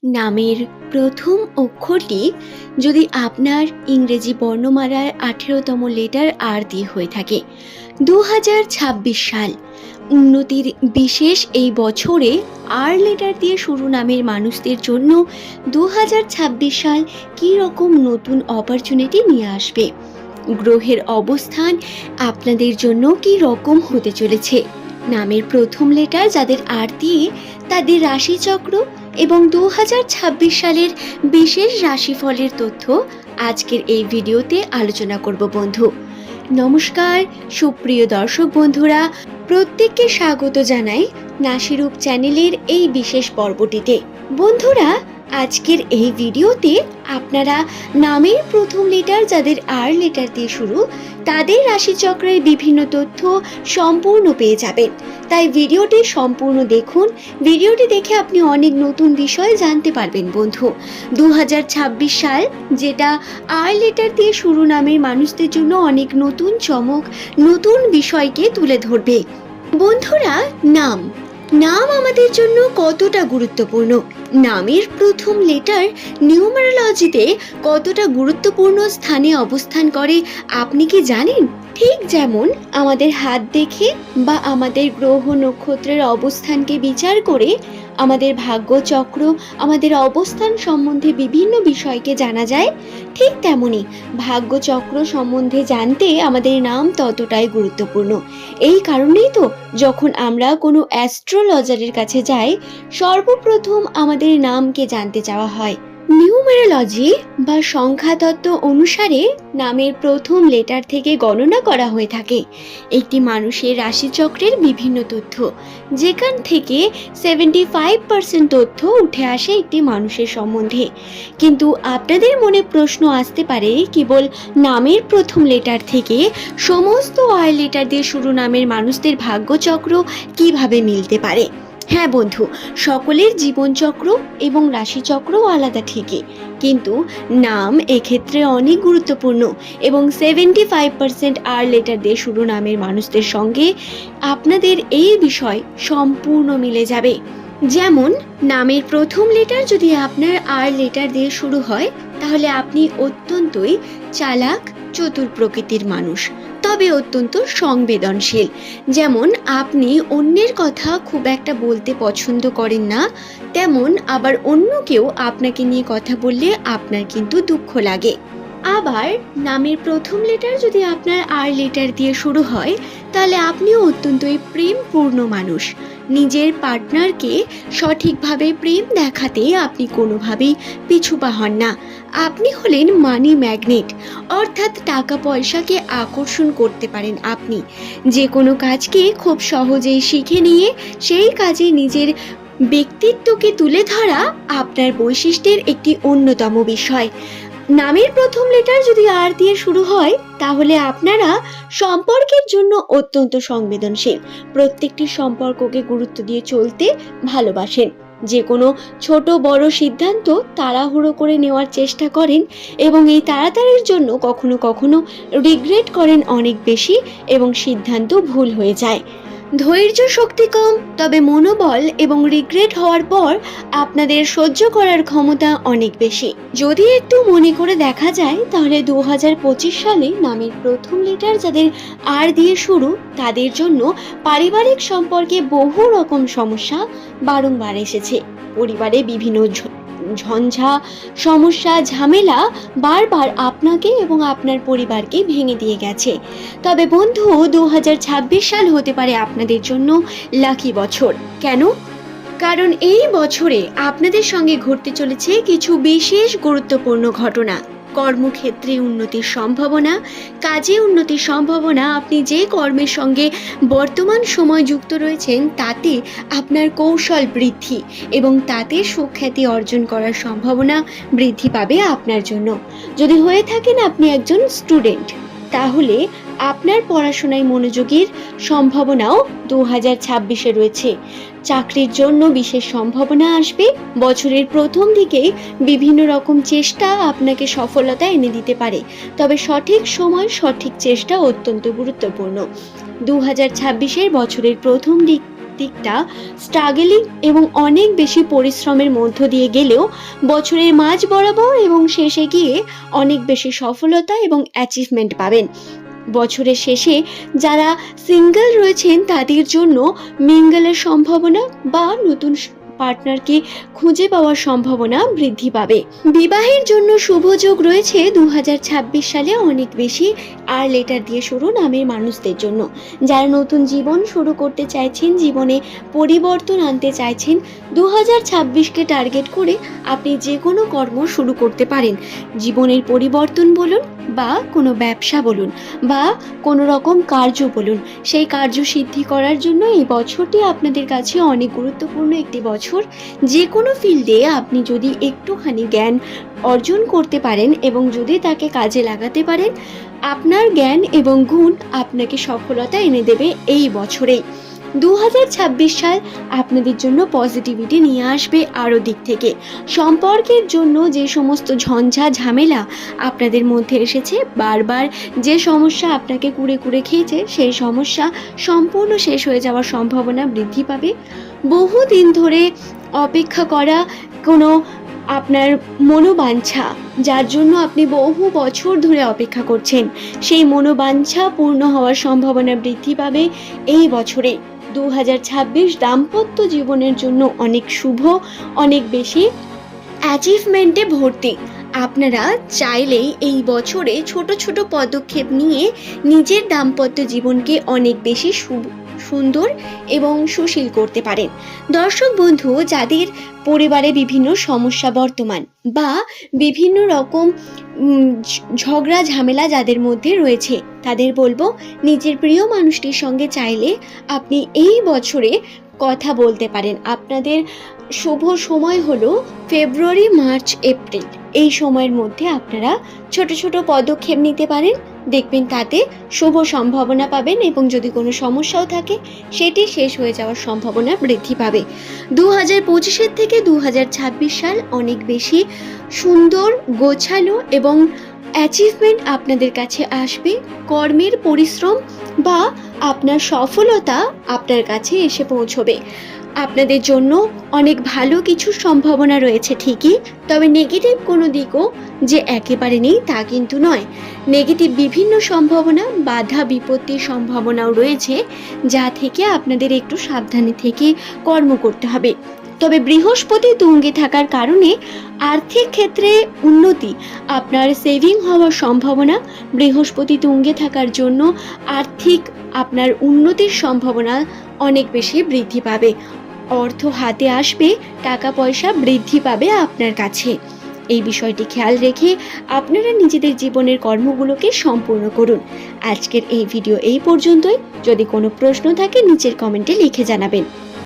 নামের প্রথম অক্ষরটি যদি আপনার ইংরেজি বর্ণমালার 18তম লেটার আর দিয়ে হয়ে থাকে, 2026 সাল উন্নতির বিশেষ এই বছরে আর লেটার দিয়ে শুরু নামের মানুষদের জন্য 2026 সাল কী রকম নতুন অপরচুনিটি নিয়ে আসবে, গ্রহের অবস্থান আপনাদের জন্য কী রকম হতে চলেছে, নামের প্রথম লেটার যাদের আর দিয়ে তাদের রাশিচক্র এবং 2026 সালের বিশেষ রাশিফলের তথ্য আজকের এই ভিডিওতে আলোচনা করব বন্ধু। নমস্কার সুপ্রিয় দর্শক বন্ধুরা, প্রত্যেককে স্বাগত জানাই নাসিরূপ চ্যানেলের এই বিশেষ পর্বটিতে। বন্ধুরা, আজকের এই ভিডিওতে আপনারা নামের প্রথম লেটার যাদের আর লেটার দিয়ে শুরু তাদের রাশিচক্রের বিভিন্ন তথ্য সম্পূর্ণ পেয়ে যাবেন। তাই ভিডিওটি সম্পূর্ণ দেখুন। ভিডিওটি দেখে আপনি অনেক নতুন বিষয় জানতে পারবেন বন্ধু। 2026 সাল যেটা আর লেটার দিয়ে শুরু নামের মানুষদের জন্য অনেক নতুন চমক, নতুন বিষয়কে তুলে ধরবে। বন্ধুরা, নাম আমাদের জন্য কতটা গুরুত্বপূর্ণ, নামের প্রথম লেটার নিউমারোলজিতে কতটা গুরুত্বপূর্ণ স্থানে অবস্থান করে আপনি কি জানেন? ঠিক যেমন আমাদের হাত দেখে বা আমাদের গ্রহ নক্ষত্রের অবস্থানকে বিচার করে আমাদের ভাগ্যচক্র, আমাদের অবস্থান সম্বন্ধে বিভিন্ন বিষয়কে জানা যায়, ঠিক তেমনি ভাগ্যচক্র সম্বন্ধে জানতে আমাদের নাম ততটাই গুরুত্বপূর্ণ। এই কারণেই তো যখন আমরা কোনো অ্যাস্ট্রোলজারের কাছে যাই, সর্বপ্রথম আমাদের নামকে জানতে চাওয়া হয়। নিউমেরোলজি বা সংখ্যাতত্ত্ব অনুসারে নামের প্রথম লেটার থেকে গণনা করা হয়ে থাকে একটি মানুষের রাশিচক্রের বিভিন্ন তথ্য, যেখান থেকে 75% তথ্য উঠে আসে একটি মানুষের সম্বন্ধে। কিন্তু আপনাদের মনে প্রশ্ন আসতে পারে, কেবল নামের প্রথম লেটার থেকে সমস্ত আর লেটার দিয়ে শুরু নামের মানুষদের ভাগ্যচক্র কিভাবে মিলতে পারে? হ্যাঁ বন্ধু, সকলের জীবনচক্র এবং রাশিচক্রও আলাদা ঠিকই, কিন্তু নাম এক্ষেত্রে অনেক গুরুত্বপূর্ণ এবং 75% আর লেটার দিয়ে শুরু নামের মানুষদের সঙ্গে আপনাদের এই বিষয় সম্পূর্ণ মিলে যাবে। যেমন নামের প্রথম লেটার যদি আপনার আর লেটার দিয়ে শুরু হয়, তাহলে আপনি অত্যন্তই চালাক, চতুর প্রকৃতির মানুষ, তবে অত্যন্ত সংবেদনশীল। যেমন আপনি অন্যের কথা খুব একটা বলতে পছন্দ করেন না, তেমন আবার অন্য কেউ আপনাকে নিয়ে কথা বললে আপনার কিন্তু দুঃখ লাগে। আবার নামের প্রথম লেটার যদি আপনার আর লেটার দিয়ে শুরু হয়, তাহলে আপনিও অত্যন্তই প্রেমপূর্ণ মানুষ। নিজের পার্টনারকে সঠিকভাবে প্রেম দেখাতে আপনি কোনোভাবেই পিছুপা হন না। আপনি হলেন মানি ম্যাগনেট, অর্থাৎ টাকা পয়সাকে আকর্ষণ করতে পারেন আপনি। যে কোনো কাজকে খুব সহজেই শিখে নিয়ে সেই কাজে নিজের ব্যক্তিত্বকে তুলে ধরা আপনার বৈশিষ্ট্যের একটি অন্যতম বিষয়। নামের প্রথম লেটার যদি আর দিয়ে শুরু হয়, তাহলে আপনারা সম্পর্কের জন্য অত্যন্ত সংবেদনশীল, প্রত্যেকটি সম্পর্ককে গুরুত্ব দিয়ে চলতে ভালোবাসেন। যে কোনো ছোট বড় সিদ্ধান্ত তাড়াহুড়ো করে নেওয়ার চেষ্টা করেন এবং এই তাড়াতাড়ির জন্য কখনো কখনো রিগ্রেট করেন অনেক বেশি এবং সিদ্ধান্ত ভুল হয়ে যায়। ধৈর্য শক্তি কম, তবে মনোবল এবং রিগ্রেট হওয়ার পর আপনাদের সহ্য করার ক্ষমতা অনেক বেশি। যদি একটু মনে করে দেখা যায়, তাহলে 2025 সালে নামের প্রথম লেটার যাদের আর দিয়ে শুরু তাদের জন্য পারিবারিক সম্পর্কে বহু রকম সমস্যা বারংবার এসেছে। পরিবারে বিভিন্ন ঝঞ্ঝা, সমস্যা, ঝামেলা বারবার আপনাকে এবং আপনার পরিবারকে ভেঙে দিয়ে গেছে। তবে বন্ধু, 2026 সাল হতে পারে আপনাদের জন্য লাকি বছর। কেন? কারণ এই বছরে আপনাদের সঙ্গে ঘটতে চলেছে কিছু বিশেষ গুরুত্বপূর্ণ ঘটনা। কর্মক্ষেত্রে উন্নতির সম্ভাবনা, কাজে উন্নতির সম্ভাবনা। আপনি যে কর্মের সঙ্গে বর্তমান সময় যুক্ত রয়েছেন তাতে আপনার কৌশল বৃদ্ধি এবং তাতে সুখ্যাতি অর্জন করার সম্ভাবনা বৃদ্ধি পাবে আপনার জন্য। যদি হয়ে থাকেন আপনি একজন স্টুডেন্ট, তাহলে আপনার পড়াশোনায় মনোযোগের সম্ভাবনাও 2026-এ রয়েছে। চাকরির জন্য বিশেষ সম্ভাবনা আসবে। বছরের প্রথম দিকেই বিভিন্ন রকম চেষ্টা আপনাকে সফলতা এনে দিতে পারে, তবে সঠিক সময় সঠিক চেষ্টা অত্যন্ত গুরুত্বপূর্ণ। 2026-এর বছরের প্রথম দিক দিকটা স্ট্রাগলিং এবং অনেক বেশি পরিশ্রমের মধ্য দিয়ে গেলেও বছরের মাঝ বরাবর এবং শেষে গিয়ে অনেক বেশি সফলতা এবং অ্যাচিভমেন্ট পাবেন। বছরের শেষে যারা সিঙ্গেল রয়েছেন তাদের জন্য মিঙ্গলের সম্ভাবনা বা নতুন পার্টনারকে খুঁজে পাওয়ার সম্ভাবনা বৃদ্ধি পাবে। বিবাহের জন্য শুভ যোগ রয়েছে 2026 সালে অনেক বেশি আর লেটার দিয়ে শুরু নামের মানুষদের জন্য। যারা নতুন জীবন শুরু করতে চাইছেন, জীবনে পরিবর্তন আনতে চাইছেন, 2026কে টার্গেট করে আপনি যে কোনো কর্ম শুরু করতে পারেন। জীবনের পরিবর্তন বলুন বা কোনো ব্যবসা বলুন বা কোনো রকম কার্য বলুন, সেই কার্য সিদ্ধি করার জন্য এই বছরটি আপনাদের কাছে অনেক গুরুত্বপূর্ণ একটি বছর। যে কোনো ফিল্ডে আপনি যদি একটুখানি জ্ঞান অর্জন করতে পারেন এবং যদি তাকে কাজে লাগাতে পারেন, আপনার জ্ঞান এবং গুণ আপনাকে সফলতা এনে দেবে এই বছরেই। 2026 সাল আপনাদের জন্য পজিটিভিটি নিয়ে আসবে আরও দিক থেকে। সম্পর্কের জন্য যে সমস্ত ঝঞ্ঝা ঝামেলা আপনাদের মধ্যে এসেছে, বারবার যে সমস্যা আপনাকে কুড়ে কুড়ে খেয়েছে, সেই সমস্যা সম্পূর্ণ শেষ হয়ে যাওয়ার সম্ভাবনা বৃদ্ধি পাবে। বহুদিন ধরে অপেক্ষা করা কোনো আপনার মনোবাঞ্ছা, যার জন্য আপনি বহু বছর ধরে অপেক্ষা করছেন, সেই মনোবাঞ্ছা পূর্ণ হওয়ার সম্ভাবনা বৃদ্ধি পাবে এই বছরে। 2026 দাম্পত্য জীবনের জন্য অনেক শুভ, অনেক বেশি অ্যাচিভমেন্টে ভর্তি। আপনারা চাইলেই এই বছরে ছোট ছোট পদক্ষেপ নিয়ে নিজের দাম্পত্য জীবনকে অনেক বেশি সুন্দর এবং সুশীল করতে পারেন। দর্শক বন্ধু, যাদের পরিবারে বিভিন্ন সমস্যা বর্তমান বা বিভিন্ন রকম ঝগড়া ঝামেলা যাদের মধ্যে রয়েছে, তাদের বলবো নিজের প্রিয় মানুষটির সঙ্গে চাইলে আপনি এই বছরে কথা বলতে পারেন। আপনাদের শুভ সময় হলো ফেব্রুয়ারি, মার্চ, এপ্রিল। এই সময়ের মধ্যে আপনারা ছোট ছোট পদক্ষেপ নিতে পারেন, দেখবেন তাতে শুভ সম্ভাবনা পাবেন এবং যদি কোনো সমস্যাও থাকে সেটি শেষ হয়ে যাওয়ার সম্ভাবনা বৃদ্ধি পাবে। 2025 থেকে 2026 সাল অনেক বেশি সুন্দর, গোছালো এবং অ্যাচিভমেন্ট আপনাদের কাছে আসবে। কর্মের পরিশ্রম বা আপনার সফলতা আপনার কাছে এসে পৌঁছবে। আপনাদের জন্য অনেক ভালো কিছু সম্ভাবনা রয়েছে ঠিকই, তবে নেগেটিভ কোনো দিকও যে একেবারে নেই তা কিন্তু নয়। নেগেটিভ বিভিন্ন সম্ভাবনা, বাধা বিপত্তির সম্ভাবনাও রয়েছে, যা থেকে আপনাদের একটু সাবধানে থেকে কর্ম করতে হবে। তবে বৃহস্পতি তুঙ্গে থাকার কারণে আর্থিক ক্ষেত্রে উন্নতি, আপনার সেভিং হওয়ার সম্ভাবনা, বৃহস্পতি তুঙ্গে থাকার জন্য আর্থিক আপনার উন্নতির সম্ভাবনা অনেক বেশি বৃদ্ধি পাবে। অর্থ হাতে আসবে, টাকা পয়সা বৃদ্ধি পাবে আপনার কাছে। এই বিষয়টি খেয়াল রেখে আপনারা নিজেদের জীবনের কর্মগুলোকে সম্পূর্ণ করুন। আজকের এই ভিডিও এই পর্যন্তই। যদি কোনো প্রশ্ন থাকে নিচের কমেন্টে লিখে জানাবেন।